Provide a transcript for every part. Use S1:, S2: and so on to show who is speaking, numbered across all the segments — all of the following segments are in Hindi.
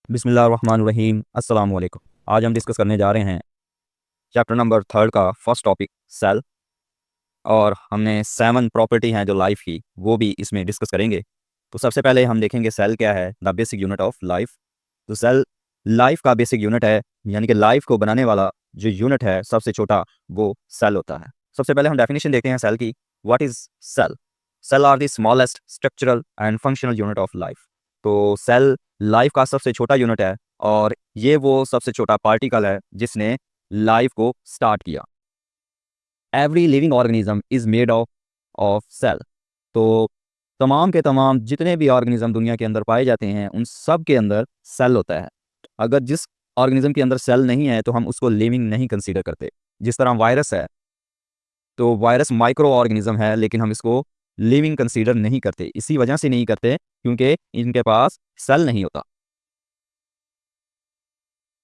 S1: बिस्मिल्लाहिर्रहमानिर्रहीम। अस्सलाम वालेकुम। आज हम डिस्कस करने जा रहे हैं चैप्टर नंबर 3 का फर्स्ट टॉपिक सेल। और हमने 7 प्रॉपर्टी हैं जो लाइफ की, वो भी इसमें डिस्कस करेंगे। तो सबसे पहले हम देखेंगे सेल क्या है, the basic unit of life. तो सेल लाइफ का बेसिक यूनिट है, यानी कि लाइफ को बनाने वाला जो यूनिट है सबसे छोटा, वो सेल होता है। सबसे पहले हम डेफिनेशन देखते हैं सेल की। What is cell? Cell are the smallest structural and functional unit of life. तो सेल लाइफ का सबसे छोटा यूनिट है और ये वो सबसे छोटा पार्टिकल है जिसने लाइफ को स्टार्ट किया। Every living organism is made of cell. तो तमाम के तमाम जितने भी ऑर्गेनिज्म दुनिया के अंदर पाए जाते हैं उन सब के अंदर सेल होता है। अगर जिस ऑर्गेनिज्म के अंदर सेल नहीं है तो हम उसको लिविंग नहीं कंसीडर करते। जिस तरह वायरस है, तो वायरस माइक्रो ऑर्गेनिज्म है लेकिन हम इसको लिविंग कंसीडर नहीं करते। इसी वजह से नहीं करते क्योंकि इनके पास सेल नहीं होता।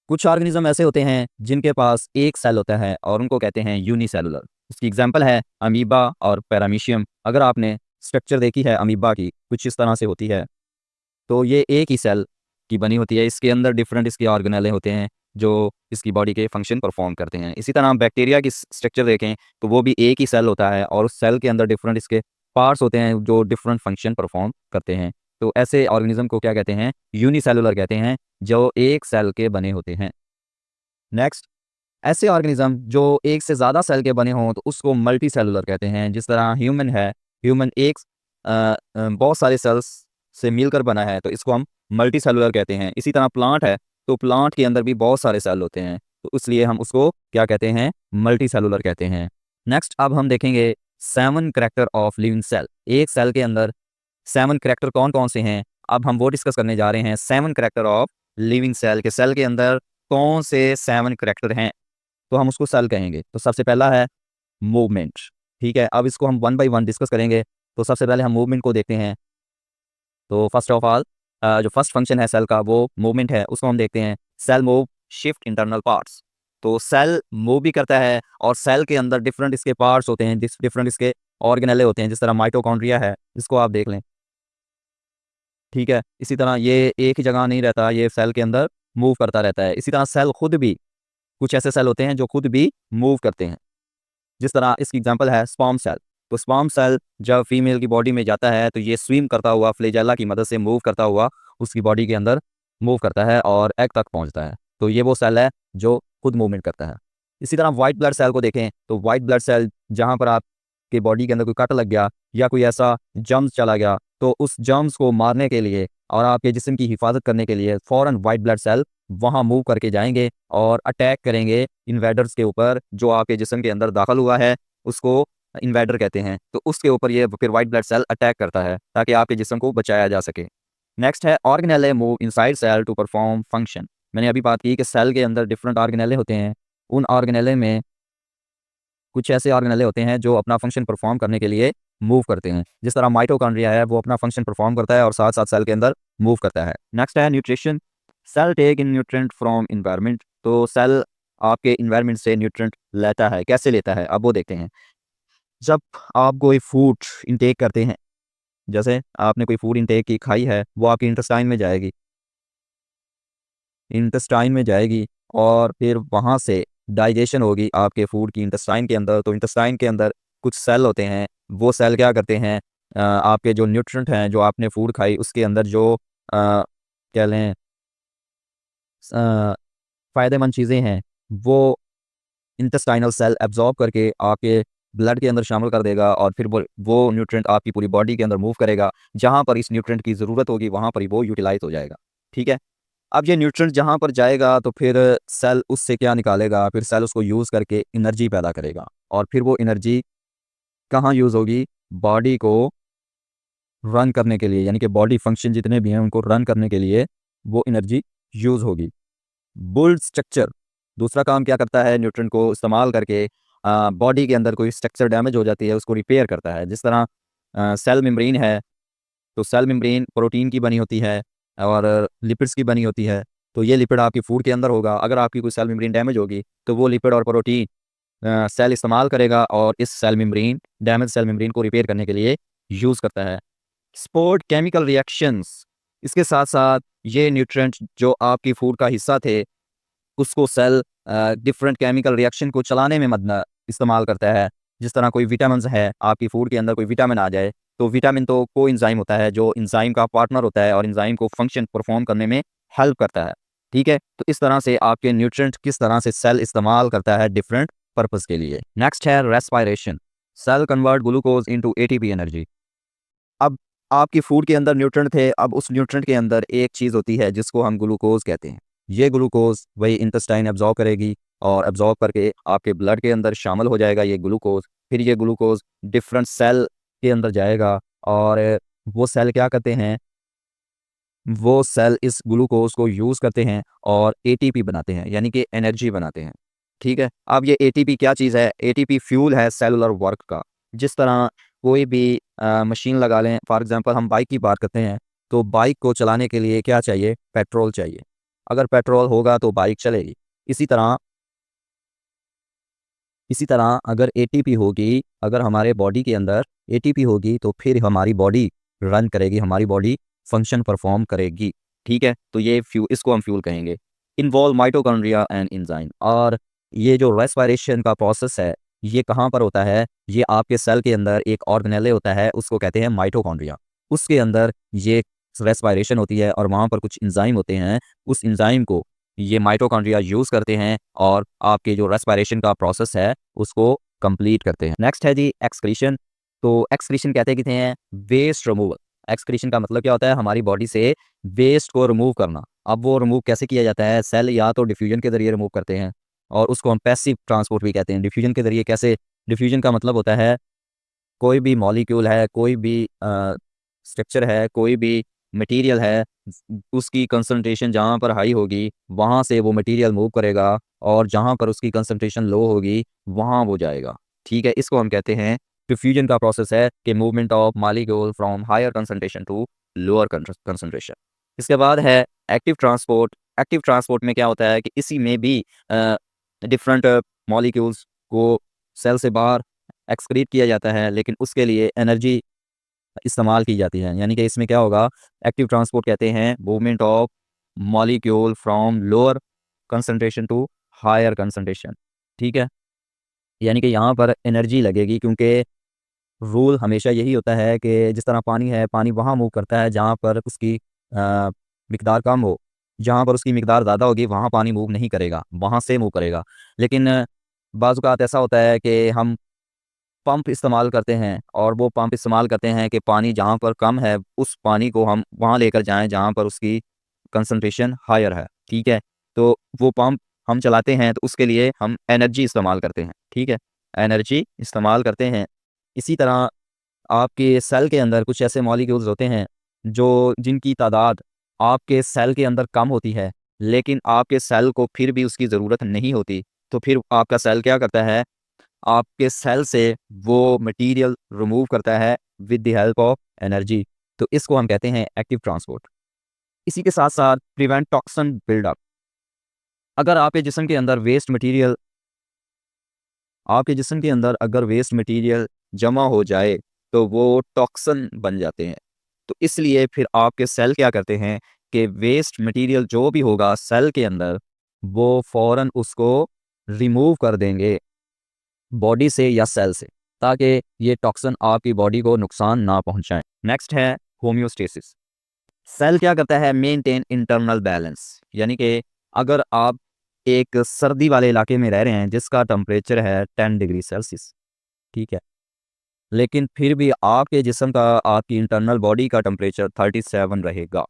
S1: कुछ ऑर्गेनिज्म ऐसे होते हैं जिनके पास एक सेल होता है और उनको कहते हैं यूनिसेलुलर। इसकी एग्जांपल है अमीबा और पैरामीशियम। अगर आपने स्ट्रक्चर देखी है अमीबा की, कुछ इस तरह से होती है। तो ये एक ही सेल की बनी होती है। इसके अंदर डिफरेंट इसके ऑर्गेनेले होते हैं जो इसकी बॉडी के फंक्शन परफॉर्म करते हैं। इसी तरह बैक्टीरिया की स्ट्रक्चर देखें तो वो भी एक ही सेल होता है और उस सेल के अंदर डिफरेंट इसके पार्ट्स होते हैं जो डिफरेंट फंक्शन परफॉर्म करते हैं। तो ऐसे ऑर्गेनिज्म को क्या कहते हैं? यूनिसेलुलर कहते हैं, जो एक सेल के बने होते हैं। नेक्स्ट, ऐसे ऑर्गेनिज्म जो एक से ज़्यादा सेल के बने हों तो उसको मल्टी सेलुलर कहते हैं। जिस तरह ह्यूमन है, ह्यूमन एक बहुत सारे सेल्स से मिलकर बना है तो इसको हम मल्टी सेलुलर कहते हैं। इसी तरह प्लांट है, तो प्लांट के अंदर भी बहुत सारे सेल होते हैं तो इसलिए हम उसको क्या कहते हैं? मल्टी सेलुलर कहते हैं। नेक्स्ट, अब हम देखेंगे 7 करेक्टर ऑफ लिविंग सेल। एक सेल के अंदर 7 करेक्टर कौन कौन से हैं, अब हम वो डिस्कस करने जा रहे हैं। 7 करेक्टर ऑफ लिविंग सेल के सेल के अंदर कौन से 7 करेक्टर हैं तो हम उसको सेल कहेंगे। तो सबसे पहला है मूवमेंट। ठीक है, अब इसको हम वन बाय वन डिस्कस करेंगे। तो सबसे पहले हम मूवमेंट को देखते हैं। तो फर्स्ट ऑफ ऑल जो फर्स्ट फंक्शन है सेल का वो मूवमेंट है, उसको हम देखते हैं। Cell move shift internal parts. तो सेल मूव भी करता है और सेल के अंदर डिफरेंट इसके पार्ट्स होते हैं, डिफरेंट इसके ऑर्गेनेले होते हैं। जिस तरह माइटोकॉन्ड्रिया है, इसको आप देख लें। ठीक है, इसी तरह ये एक ही जगह नहीं रहता, ये सेल के अंदर मूव करता रहता है। इसी तरह सेल खुद भी, कुछ ऐसे सेल होते हैं जो खुद भी मूव करते हैं। जिस तरह इसकी एग्जांपल है स्पर्म सेल। तो स्पर्म सेल जब फीमेल की बॉडी में जाता है तो ये स्विम करता हुआ फ्लैजेला की मदद से मूव करता हुआ उसकी बॉडी के अंदर मूव करता है और एग तक पहुंचता है। तो ये वो सेल है जो खुद मूवमेंट करता है। इसी तरह वाइट ब्लड सेल को देखें तो वाइट ब्लड सेल, जहाँ पर आपके बॉडी के अंदर कोई कट लग गया या कोई ऐसा जर्म्स चला गया तो उस जर्म्स को मारने के लिए और आपके जिस्म की हिफाजत करने के लिए फ़ौरन वाइट ब्लड सेल वहाँ मूव करके जाएंगे और अटैक करेंगे इन्वेडर्स के ऊपर। जो आपके जिस्म के अंदर दाखिल हुआ है उसको इन्वेडर कहते हैं। तो उसके ऊपर ये फिर वाइट ब्लड सेल अटैक करता है ताकि आपके जिस्म को बचाया जा सके। नेक्स्ट है organelle move inside cell to perform function. मैंने अभी बात की कि सेल के अंदर डिफरेंट ऑर्गेनेले होते हैं। उन ऑर्गेनेले में कुछ ऐसे ऑर्गेनेले होते हैं जो अपना फंक्शन परफॉर्म करने के लिए मूव करते हैं। जिस तरह माइटोकॉन्ड्रिया है, वो अपना फंक्शन परफॉर्म करता है और साथ साथ सेल के अंदर मूव करता है। नेक्स्ट है nutrition. Cell take in nutrient from environment. तो सेल आपके इन्वायरमेंट से न्यूट्रिएंट लेता है। कैसे लेता है, अब वो देखते हैं। जब आप कोई फूड इंटेक करते हैं, जैसे आपने कोई फूड इंटेक की खाई है, वो आपकी इंटेस्टाइन में जाएगी, इंटेस्टाइन में जाएगी और फिर वहाँ से डाइजेशन होगी आपके फूड की इंटेस्टाइन के अंदर। तो इंटेस्टाइन के अंदर कुछ सेल होते हैं, वो सेल क्या करते हैं, आपके जो न्यूट्रिएंट हैं जो आपने फूड खाई उसके अंदर जो कह लें फ़ायदेमंद चीज़ें हैं, वो इंटेस्टाइनल सेल एब्जॉर्ब करके आपके ब्लड के अंदर शामिल कर देगा और फिर वो न्यूट्रिएंट आपकी पूरी बॉडी के अंदर मूव करेगा। जहाँ पर इस न्यूट्रिएंट की ज़रूरत होगी वहाँ पर ही वो यूटिलाइज हो जाएगा। ठीक है, अब ये न्यूट्रिएंट जहाँ पर जाएगा तो फिर सेल उससे क्या निकालेगा, फिर सेल उसको यूज़ करके एनर्जी पैदा करेगा और फिर वो एनर्जी कहाँ यूज़ होगी? बॉडी को रन करने के लिए, यानी कि बॉडी फंक्शन जितने भी हैं उनको रन करने के लिए वो एनर्जी यूज़ होगी। बुल्ड स्ट्रक्चर दूसरा काम क्या करता है? न्यूट्रिएंट को इस्तेमाल करके बॉडी के अंदर कोई स्ट्रक्चर डैमेज हो जाती है उसको रिपेयर करता है। जिस तरह सेल मेम्ब्रेन है, तो सेल मेम्ब्रेन प्रोटीन की बनी होती है और लिपिड्स की बनी होती है। तो ये लिपिड आपकी फूड के अंदर होगा। अगर आपकी कोई सेल मेम्ब्रेन डैमेज होगी तो वो लिपिड और प्रोटीन सेल इस्तेमाल करेगा और इस cell membrane, damage cell membrane को रिपेयर करने के लिए यूज़ करता है। स्पोर्ट केमिकल रिएक्शंस, इसके साथ साथ ये न्यूट्रिएंट जो आपकी फूड का हिस्सा थे उसको सेल डिफरेंट केमिकल रिएक्शन को चलाने में मदद इस्तेमाल करता है। जिस तरह कोई विटामिन है, आपकी फूड के अंदर कोई विटामिन आ जाए, तो विटामिन तो को एंजाइम होता है जो एंजाइम का पार्टनर होता है और एंजाइम को फंक्शन परफॉर्म करने में हेल्प करता है। ठीक है, तो इस तरह से आपके न्यूट्रिएंट किस तरह से सेल इस्तेमाल करता है डिफरेंट पर्पस के लिए। नेक्स्ट है respiration. Cell convert glucose into ATP energy. अब आपकी फूड के अंदर न्यूट्रिएंट थे, अब उस न्यूट्रिएंट के अंदर एक चीज़ होती है जिसको हम ग्लूकोज कहते हैं। ये ग्लूकोज वही इंटेस्टाइन एब्जॉर्ब करेगी और एब्जॉर्ब करके आपके ब्लड के अंदर शामिल हो जाएगा ये ग्लूकोज। फिर ये ग्लूकोज डिफरेंट सेल के अंदर जाएगा और वो सेल क्या करते हैं, वो सेल इस ग्लूकोज को यूज़ करते हैं और एटीपी बनाते हैं, यानी कि एनर्जी बनाते हैं। ठीक है, अब ये एटीपी क्या चीज़ है? एटीपी फ्यूल है सेलुलर वर्क का। जिस तरह कोई भी मशीन लगा लें, फॉर एग्जांपल हम बाइक की बात करते हैं, तो बाइक को चलाने के लिए क्या चाहिए? पेट्रोल चाहिए। अगर पेट्रोल होगा तो बाइक चलेगी। इसी तरह अगर एटीपी होगी, अगर हमारे बॉडी के अंदर एटीपी होगी तो फिर हमारी बॉडी रन करेगी, हमारी बॉडी फंक्शन परफॉर्म करेगी। ठीक है, तो ये फ्यूल, इसको हम फ्यूल कहेंगे। Involve mitochondria and enzyme. और ये जो रेस्पिरेशन का प्रोसेस है, ये कहाँ पर होता है? ये आपके सेल के अंदर एक ऑर्गेनेले होता है, उसको कहते हैं माइटोकॉन्ड्रिया। उसके अंदर ये रेस्पिरेशन होती है और वहाँ पर कुछ एंजाइम होते हैं। उस एंजाइम को ये माइटोकॉन्ड्रिया यूज़ करते हैं और आपके जो रेस्पिरेशन का प्रोसेस है उसको कंप्लीट करते हैं। नेक्स्ट है जी एक्सक्रीशन। तो एक्सक्रीशन कहते किसे हैं? Waste removal. एक्सक्रीशन का मतलब क्या होता है? हमारी बॉडी से वेस्ट को रिमूव करना। अब वो रिमूव कैसे किया जाता है? सेल या तो डिफ्यूजन के जरिए रिमूव करते हैं और उसको हम पैसिव ट्रांसपोर्ट भी कहते हैं। डिफ्यूजन के जरिए कैसे? डिफ्यूजन का मतलब होता है कोई भी मॉलिक्यूल है, कोई भी स्ट्रक्चर है, कोई भी मटेरियल है, उसकी कंसंट्रेशन जहाँ पर हाई होगी वहाँ से वो मटेरियल मूव करेगा और जहाँ पर उसकी कंसंट्रेशन लो होगी वहाँ वो जाएगा। ठीक है, इसको हम कहते हैं डिफ्यूजन का प्रोसेस है कि movement of molecule from higher concentration to lower concentration. इसके बाद है एक्टिव ट्रांसपोर्ट। एक्टिव ट्रांसपोर्ट में क्या होता है कि इसी में भी डिफरेंट मॉलिक्यूल्स को सेल से बाहर एक्सक्रीट किया जाता है, लेकिन उसके लिए एनर्जी इस्तेमाल की जाती है। यानी कि इसमें क्या होगा? एक्टिव ट्रांसपोर्ट कहते हैं movement of molecule from lower concentration to higher concentration. ठीक है, यानी कि यहाँ पर एनर्जी लगेगी, क्योंकि रूल हमेशा यही होता है कि जिस तरह पानी है, पानी वहाँ मूव करता है जहाँ पर उसकी मिकदार कम हो। जहाँ पर उसकी मिकदार ज़्यादा होगी वहाँ पानी मूव नहीं करेगा, वहाँ से मूव करेगा। लेकिन बाज़ औक़ात ऐसा होता है कि हम पंप इस्तेमाल करते हैं और वो पंप इस्तेमाल करते हैं कि पानी जहाँ पर कम है उस पानी को हम वहाँ लेकर जाएँ जहाँ पर उसकी कंसंट्रेशन हायर है। ठीक है, तो वो पंप हम चलाते हैं तो उसके लिए हम एनर्जी इस्तेमाल करते हैं। ठीक है, एनर्जी इस्तेमाल करते हैं। इसी तरह आपके सेल के अंदर कुछ ऐसे मॉलिक्यूल्स होते हैं जो जिनकी तादाद आपके सेल के अंदर कम होती है, लेकिन आपके सेल को फिर भी उसकी ज़रूरत नहीं होती। तो फिर आपका सेल क्या करता है? आपके सेल से वो मटेरियल रिमूव करता है with the help of energy. तो इसको हम कहते हैं एक्टिव ट्रांसपोर्ट। इसी के साथ साथ प्रिवेंट टॉक्सिन बिल्डअप। अगर आपके जिस्म के अंदर वेस्ट मटेरियल अगर वेस्ट मटेरियल जमा हो जाए तो वो टॉक्सिन बन जाते हैं। तो इसलिए फिर आपके सेल क्या करते हैं कि वेस्ट मटेरियल जो भी होगा सेल के अंदर, वो फ़ौरन उसको रिमूव कर देंगे बॉडी से या सेल से, ताकि ये टॉक्सिन आपकी बॉडी को नुकसान ना पहुंचाएं। नेक्स्ट है होम्योस्टेसिस। सेल क्या करता है? Maintain internal balance. यानी कि अगर आप एक सर्दी वाले इलाके में रह रहे हैं जिसका टेम्परेचर है 10 डिग्री सेल्सियस, ठीक है, लेकिन फिर भी आपके जिस्म का, आपकी इंटरनल बॉडी का टेम्परेचर 37 रहेगा,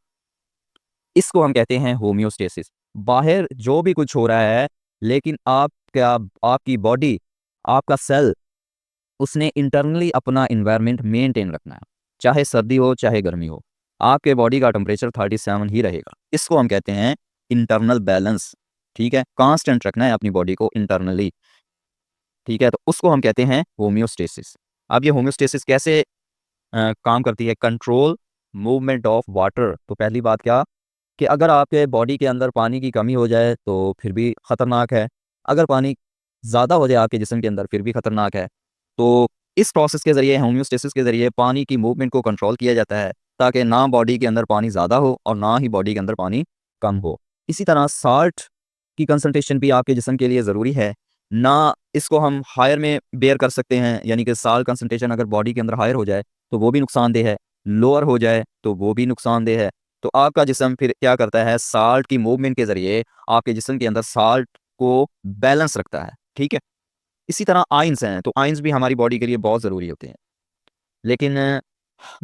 S1: इसको हम कहते हैं होम्योस्टेसिस। बाहर जो भी कुछ हो रहा है, लेकिन आपकी बॉडी, आपका सेल, उसने इंटरनली अपना इन्वायरमेंट मेंटेन रखना है। चाहे सर्दी हो चाहे गर्मी हो, आपके बॉडी का टेम्परेचर 37 ही रहेगा। इसको हम कहते हैं इंटरनल बैलेंस। ठीक है, कांस्टेंट रखना है अपनी बॉडी को इंटरनली। ठीक है, तो उसको हम कहते हैं होम्योस्टेसिस। अब ये होम्योस्टेसिस कैसे काम करती है? Control movement of water. तो पहली बात क्या कि अगर आपके बॉडी के अंदर पानी की कमी हो जाए तो फिर भी ख़तरनाक है। अगर पानी ज़्यादा हो जाए आपके जिस्म के अंदर फिर भी ख़तरनाक है। तो इस प्रोसेस के ज़रिए, होम्योस्टेसिस के ज़रिए पानी की मूवमेंट को कंट्रोल किया जाता है ताकि ना बॉडी के अंदर पानी ज़्यादा हो और ना ही बॉडी के अंदर पानी कम हो। इसी तरह साल्ट की कंसंट्रेशन भी आपके जिस्म के लिए ज़रूरी है। ना इसको हम हायर में बेयर कर सकते हैं, यानी कि साल्ट कंसंट्रेशन अगर बॉडी के अंदर हायर हो जाए तो वो भी नुकसानदेह है, लोअर हो जाए तो वो भी नुकसानदेह है। तो आपका जिस्म फिर क्या करता है, साल्ट की मूवमेंट के ज़रिए आपके जिस्म के अंदर साल्ट को बैलेंस रखता है, ठीक है। इसी तरह आइंस हैं, तो आइंस भी हमारी बॉडी के लिए बहुत ज़रूरी होते हैं, लेकिन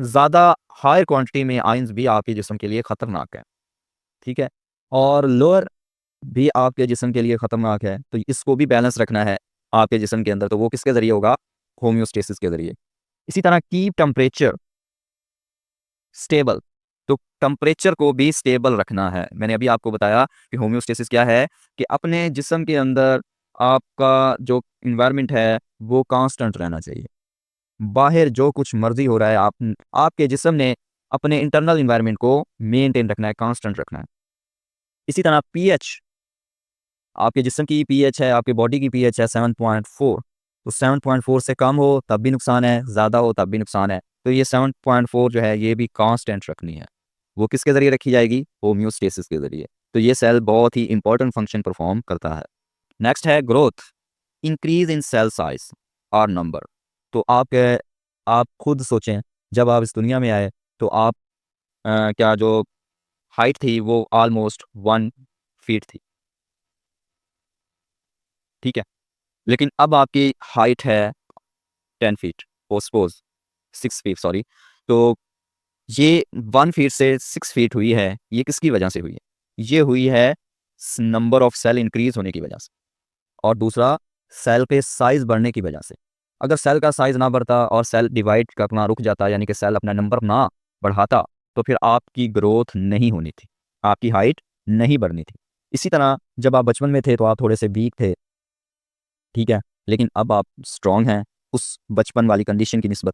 S1: ज़्यादा हाई क्वांटिटी में आइंस भी आपके जिस्म के लिए ख़तरनाक है, ठीक है। और लोअर भी आपके जिस्म के लिए ख़तरनाक है, तो इसको भी बैलेंस रखना है आपके जिस्म के अंदर, तो वो किसके ज़रिए होगा, होम्योस्टेसिस के ज़रिए। इसी तरह कीप टेम्परेचर स्टेबल, तो टेम्परेचर को भी स्टेबल रखना है। मैंने अभी आपको बताया कि होम्योस्टेसिस क्या है, कि अपने जिस्म के अंदर आपका जो इन्वायरमेंट है वो कांस्टेंट रहना चाहिए। बाहर जो कुछ मर्जी हो रहा है, आपके जिस्म ने अपने इंटरनल इन्वायरमेंट को मेंटेन रखना है, कांस्टेंट रखना है। इसी तरह पीएच, आपके जिस्म की पीएच है, आपकी बॉडी की पीएच है 7.4, तो 7.4 से कम हो तब भी नुकसान है, ज़्यादा हो तब भी नुकसान है। तो ये 7.4 जो है ये भी कांस्टेंट रखनी है। वो किसके ज़रिए रखी जाएगी, होम्योस्टेसिस के ज़रिए। तो ये सेल बहुत ही इंपॉर्टेंट फंक्शन परफॉर्म करता है। नेक्स्ट है growth, increase in cell size और नंबर। तो आप खुद सोचें, जब आप इस दुनिया में आए तो आप क्या जो हाइट थी वो ऑलमोस्ट 1 फीट थी, ठीक है। लेकिन अब आपकी हाइट है 10 फीट, और सपोज 6 फीट, सॉरी। तो ये 1 फीट से 6 फीट हुई है, ये किसकी वजह से हुई है, ये हुई है नंबर ऑफ सेल इंक्रीज होने की वजह से, और दूसरा सेल के साइज बढ़ने की वजह से। अगर सेल का साइज ना बढ़ता और सेल डिवाइड करना रुक जाता, यानी कि सेल अपना नंबर ना बढ़ाता, तो फिर आपकी ग्रोथ नहीं होनी थी, आपकी हाइट नहीं बढ़नी थी। इसी तरह जब आप बचपन में थे तो आप थोड़े से वीक थे, ठीक है, लेकिन अब आप स्ट्रांग हैं उस बचपन वाली कंडीशन की निस्बत।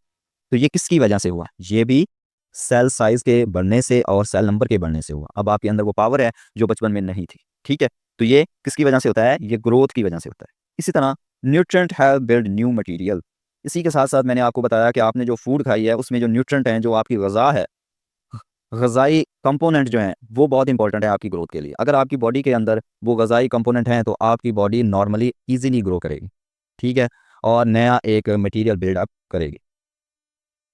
S1: तो ये किसकी वजह से हुआ, ये भी सेल साइज के बढ़ने से और सेल नंबर के बढ़ने से हुआ। अब आपके अंदर वो पावर है जो बचपन में नहीं थी, ठीक है। तो ये किसकी वजह से होता है, ये ग्रोथ की वजह से होता है। इसी तरह nutrient have build new material. इसी के साथ साथ मैंने आपको बताया कि आपने जो फूड खाई है उसमें जो न्यूट्रेंट हैं, जो आपकी गज़ा है, गज़ाई कंपोनेंट जो हैं वो बहुत इंपॉर्टेंट है आपकी ग्रोथ के लिए। अगर आपकी बॉडी के अंदर वो गज़ाई कंपोनेंट हैं तो आपकी बॉडी नॉर्मली ईजिली ग्रो करेगी, ठीक है, और नया एक मटेरियल बिल्डअप करेगी।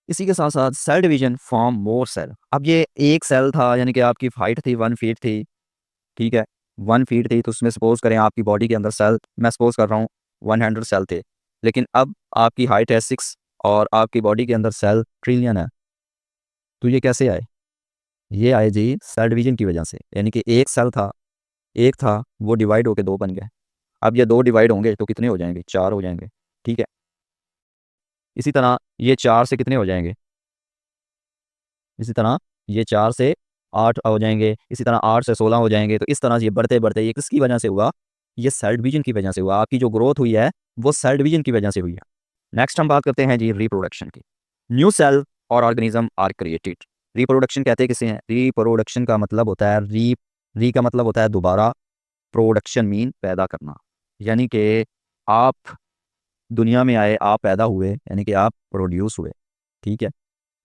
S1: इसी के साथ साथ cell division form more cell. अब ये एक सेल था, यानी कि आपकी हाइट थी 1 फीट थी, ठीक है, 1 फीट थी, तो उसमें सपोज करें आपकी बॉडी के अंदर सेल, मैं सपोज कर रहा हूँ 100 सेल थे, लेकिन अब आपकी हाइट है 6 और आपकी बॉडी के अंदर सेल ट्रिलियन है। तो ये कैसे आए, ये आए जी सेल डिवीजन की वजह से। यानी कि एक था वो डिवाइड होकर 2 बन गए। अब ये 2 डिवाइड होंगे तो कितने हो जाएंगे, 4 हो जाएंगे, ठीक है। इसी तरह ये 4 से कितने हो जाएंगे, इसी तरह ये 4 से 8 हो जाएंगे, इसी तरह 8 से 16 हो जाएंगे। तो इस तरह से ये बढ़ते बढ़ते, ये किसकी वजह से हुआ, ये सेल डिवीजन की वजह से हुआ। आपकी जो ग्रोथ हुई है वो सेल डिवीजन की वजह से हुई है। नेक्स्ट हम बात करते हैं जी रिप्रोडक्शन की। न्यू सेल और ऑर्गेनिज्म आर क्रिएटेड। रिप्रोडक्शन कहते हैं किसे हैं, रिप्रोडक्शन का मतलब होता है री का मतलब होता है दोबारा, प्रोडक्शन मीन पैदा करना। यानी कि आप दुनिया में आए, आप पैदा हुए, यानी कि आप प्रोड्यूस हुए, ठीक है।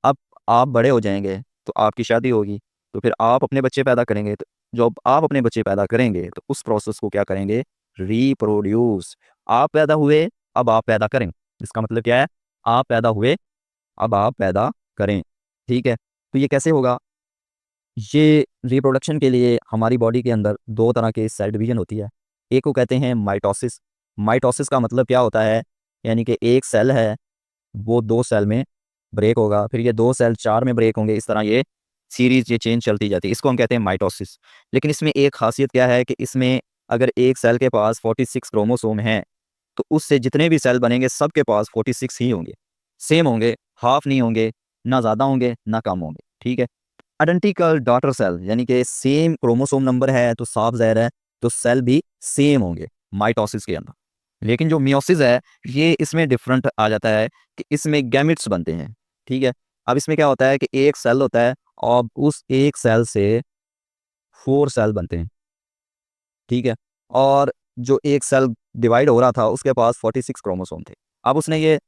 S1: अब आप बड़े हो जाएंगे तो आपकी शादी होगी, तो फिर आप अपने बच्चे पैदा करेंगे, तो जब आप अपने बच्चे पैदा करेंगे तो उस प्रोसेस को क्या करेंगे, रिप्रोड्यूस। आप पैदा हुए, अब आप पैदा करें, इसका मतलब क्या है, आप पैदा हुए, अब आप पैदा करें, ठीक है। तो ये कैसे होगा, ये रिप्रोडक्शन के लिए हमारी बॉडी के अंदर 2 तरह के सेल डिवीजन होती है। एक को कहते हैं माइटोसिस। माइटोसिस का मतलब क्या होता है, यानी कि एक सेल है वो 2 सेल में ब्रेक होगा, फिर ये 2 सेल 4 में ब्रेक होंगे, इस तरह ये सीरीज, ये चेंज चलती जाती है, इसको हम कहते हैं माइटोसिस। लेकिन इसमें एक खासियत क्या है कि इसमें अगर एक सेल के पास 46 क्रोमोसोम हैं तो उससे जितने भी सेल बनेंगे सबके पास 46 ही होंगे, सेम होंगे, हाफ नहीं होंगे, ना ज़्यादा होंगे ना कम होंगे, ठीक है। आइडेंटिकल डॉटर सेल, यानी कि सेम क्रोमोसोम नंबर है तो साफ ज़ाहिर है तो सेल भी सेम होंगे माइटोसिस के अंदर। लेकिन जो मियोसिस है ये इसमें डिफरेंट आ जाता है कि इसमें गैमेट्स बनते हैं, ठीक है। अब इसमें क्या होता है कि एक सेल होता है और उस एक सेल से 4 सेल बनते हैं, ठीक है। और जो एक सेल डिवाइड हो रहा था उसके पास 46 क्रोमोसोम थे। अब उसने ये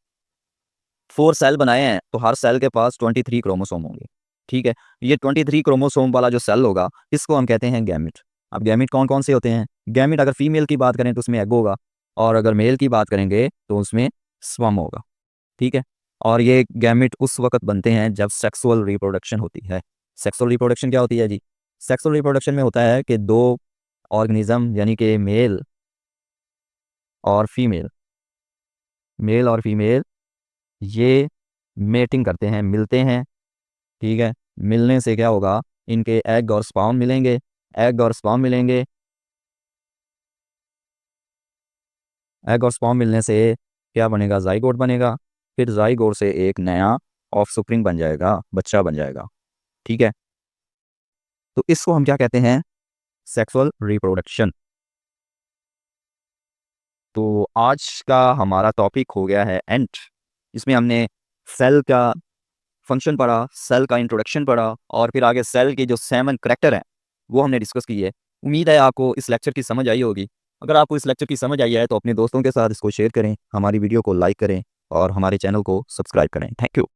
S1: 4 सेल बनाए हैं तो हर सेल के पास 23 क्रोमोसोम होंगे, ठीक है। ये 23 क्रोमोसोम वाला जो सेल होगा इसको हम कहते हैं गैमिट। अब गैमिट कौन कौन से होते हैं? गैमिट अगर फीमेल की बात करें तो उसमें एग होगा, और अगर मेल की बात करेंगे तो उसमें स्पर्म होगा। ठीक है। और ये गैमिट उस वक्त बनते हैं जब सेक्सुअल रिप्रोडक्शन होती है। सेक्सुअल रिप्रोडक्शन क्या होती है जी? सेक्सुअल रिप्रोडक्शन में होता है कि दो ऑर्गेनिज्म यानी कि और फीमेल मेल और फीमेल ये मेटिंग करते हैं, मिलते हैं। ठीक है। मिलने से क्या होगा, इनके एग और स्पर्म मिलेंगे। एग और स्पर्म मिलेंगे। एग और स्पर्म मिलने से क्या बनेगा? जाइगोट बनेगा। फिर जाइगोट से एक नया ऑफस्प्रिंग बन जाएगा, बच्चा बन जाएगा। ठीक है। तो इसको हम क्या कहते हैं? Sexual reproduction. तो आज का हमारा टॉपिक हो गया है एंड। इसमें हमने सेल का फंक्शन पढ़ा, सेल का इंट्रोडक्शन पढ़ा, और फिर आगे सेल के जो 7 करैक्टर हैं वो हमने डिस्कस किए। उम्मीद है आपको इस लेक्चर की समझ आई होगी। अगर आपको इस लेक्चर की समझ आई है तो अपने दोस्तों के साथ इसको शेयर करें, हमारी वीडियो को लाइक करें और हमारे चैनल को सब्सक्राइब करें। Thank you.